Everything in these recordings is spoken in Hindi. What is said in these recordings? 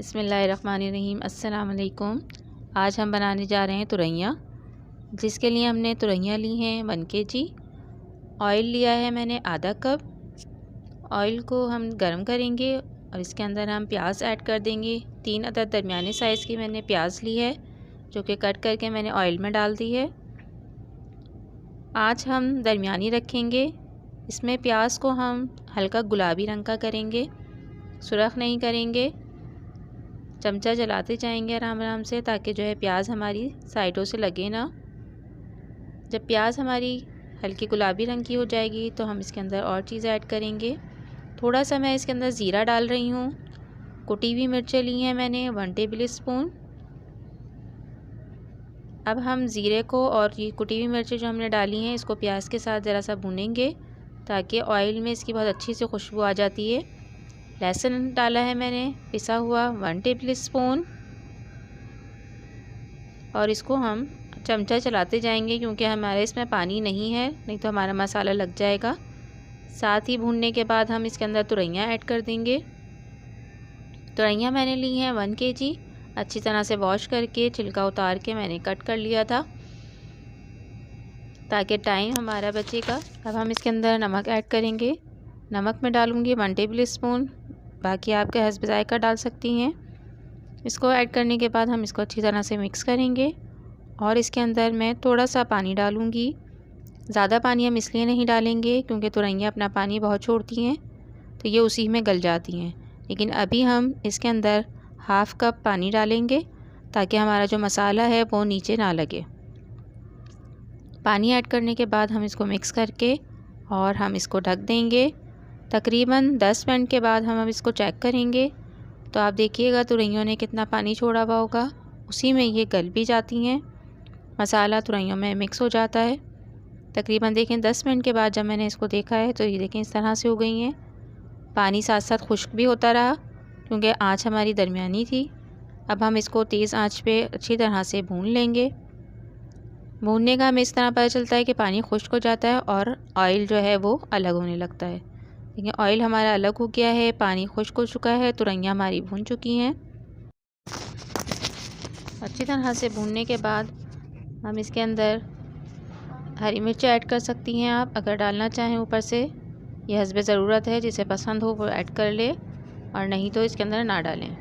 बिस्मिल्लाहिर्रहमानिर्रहीम। अस्सलाम वालेकुम। आज हम बनाने जा रहे हैं तुरैया, जिसके लिए हमने तुरैया ली हैं 1 kg। ऑयल लिया है मैंने आधा कप। ऑयल को हम गरम करेंगे और इसके अंदर हम प्याज ऐड कर देंगे। 3 अदद दरमियाने साइज़ की मैंने प्याज ली है, जो कि कट करके मैंने ऑयल में डाल दी है। आँच हम दरमियानी रखेंगे। इसमें प्याज को हम हल्का गुलाबी रंग का करेंगे, सुरख नहीं करेंगे। चमचा चलाते जाएंगे आराम आराम से, ताकि जो है प्याज हमारी साइडों से लगे ना। जब प्याज हमारी हल्की गुलाबी रंग की हो जाएगी तो हम इसके अंदर और चीज़ ऐड करेंगे। थोड़ा सा मैं इसके अंदर ज़ीरा डाल रही हूँ। कुटी हुई मिर्चें ली हैं मैंने 1 टेबल स्पून। अब हम ज़ीरे को और ये कुटी हुई मिर्चें जो हमने डाली हैं, इसको प्याज के साथ ज़रा सा भूनेंगे, ताकि ऑयल में इसकी बहुत अच्छी से खुशबू आ जाती है। लहसुन डाला है मैंने पिसा हुआ 1 टेबल स्पून, और इसको हम चमचा चलाते जाएंगे, क्योंकि हमारे इसमें पानी नहीं है, नहीं तो हमारा मसाला लग जाएगा। साथ ही भूनने के बाद हम इसके अंदर तुरैया ऐड कर देंगे। तुरैया मैंने ली हैं 1 kg। अच्छी तरह से वॉश करके छिलका उतार के मैंने कट कर लिया था, ताकि टाइम हमारा बचेगा। अब हम इसके अंदर नमक ऐड करेंगे। नमक में डालूँगी 1 टेबल स्पून, बाकी आपके हस्ब ज़ायक़ा डाल सकती हैं। इसको ऐड करने के बाद हम इसको अच्छी तरह से मिक्स करेंगे, और इसके अंदर मैं थोड़ा सा पानी डालूँगी। ज़्यादा पानी हम इसलिए नहीं डालेंगे क्योंकि तुरैया अपना पानी बहुत छोड़ती हैं, तो ये उसी में गल जाती हैं। लेकिन अभी हम इसके अंदर हाफ़ कप पानी डालेंगे, ताकि हमारा जो मसाला है वो नीचे ना लगे। पानी ऐड करने के बाद हम इसको मिक्स करके और हम इसको ढक देंगे। तकरीबन 10 मिनट के बाद हम अब इसको चेक करेंगे, तो आप देखिएगा तुरैयों ने कितना पानी छोड़ा हुआ होगा। उसी में ये गल भी जाती हैं, मसाला तुरैयों में मिक्स हो जाता है। तकरीबन देखें 10 मिनट के बाद जब मैंने इसको देखा है, तो ये देखें इस तरह से हो गई हैं। पानी साथ साथ खुश्क भी होता रहा, क्योंकि आँच हमारी दरमियानी थी। अब हम इसको तेज़ आँच पे अच्छी तरह से भून लेंगे। भूनने का हमें इस तरह पता चलता है कि पानी खुश्क हो जाता है और ऑयल जो है वो अलग होने लगता है। देखिए ऑयल हमारा अलग हो गया है, पानी खुश्क हो चुका है, तुरैया हमारी भून चुकी हैं। अच्छी तरह से भूनने के बाद हम इसके अंदर हरी मिर्च ऐड कर सकती हैं आप, अगर डालना चाहें ऊपर से। यह हस्बे ज़रूरत है, जिसे पसंद हो वो ऐड कर ले, और नहीं तो इसके अंदर ना डालें।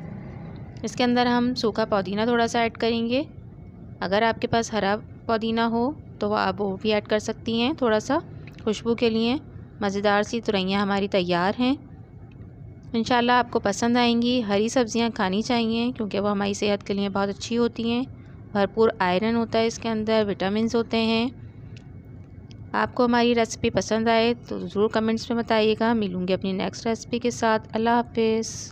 इसके अंदर हम सूखा पुदीना थोड़ा सा ऐड करेंगे। अगर आपके पास हरा पुदीना हो तो आप वो भी ऐड कर सकती हैं, थोड़ा सा खुशबू के लिए। मज़ेदार सी तुरैया हमारी तैयार हैं। इंशाल्लाह आपको पसंद आएंगी। हरी सब्ज़ियां खानी चाहिए, क्योंकि वो हमारी सेहत के लिए बहुत अच्छी होती हैं। भरपूर आयरन होता है इसके अंदर, विटामिन्स होते हैं। आपको हमारी रेसिपी पसंद आए तो ज़रूर कमेंट्स में बताइएगा। मिलूँगी अपनी नेक्स्ट रेसिपी के साथ। अल्लाह हाफ़िज़।